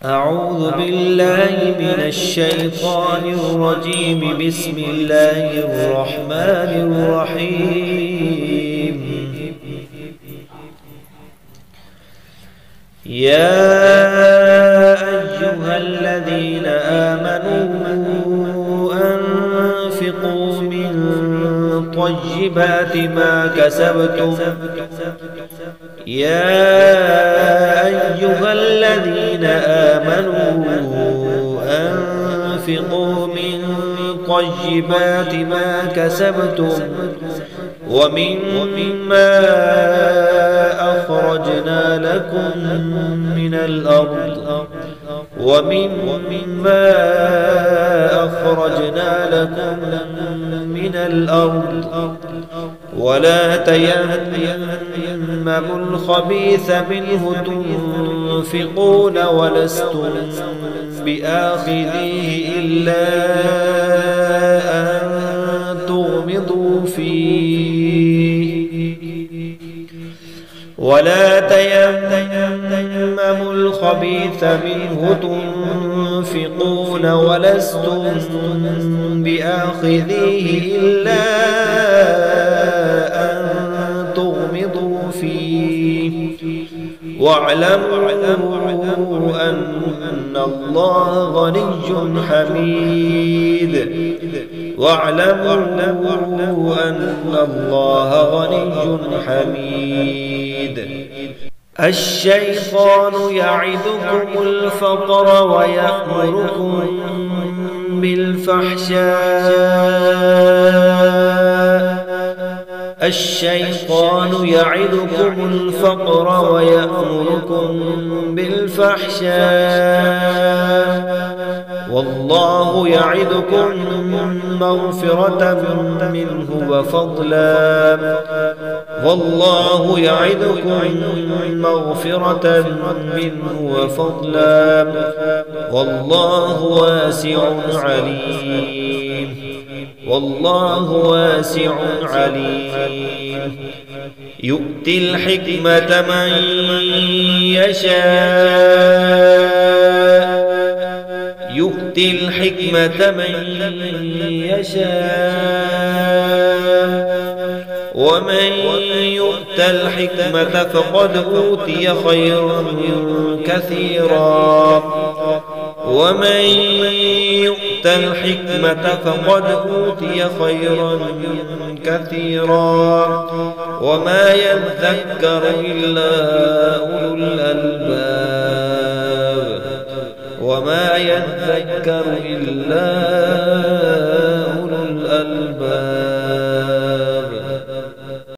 أعوذ بالله من الشيطان الرجيم. بسم الله الرحمن الرحيم. يا أيها الذين آمنوا أنفقوا من طيبات ما كسبتم. يا أيها الذين آمنوا أنفقوا من طيبات ما كسبتم ومما أخرجنا لكم من الأرض ولا تيمموا الخبيث منه تنفقون ولستم بآخذيه إلا أن تغمضوا فيه ولا تيمموا الخبيث منه تنفقون ولستم بآخذيه إلا أن تغمضوا فيه واعلموا أن الله غني حميد. الشيطان يعدكم الفقر ويأمركم بالفحشاء والله يعدكم مغفرة منه وفضلا والله واسع عليم. يؤتي الحكمة من يشاء ومن يؤت الحكمة فقد أوتي خيرا كثيرا وما يذكر إلا أولو الألباب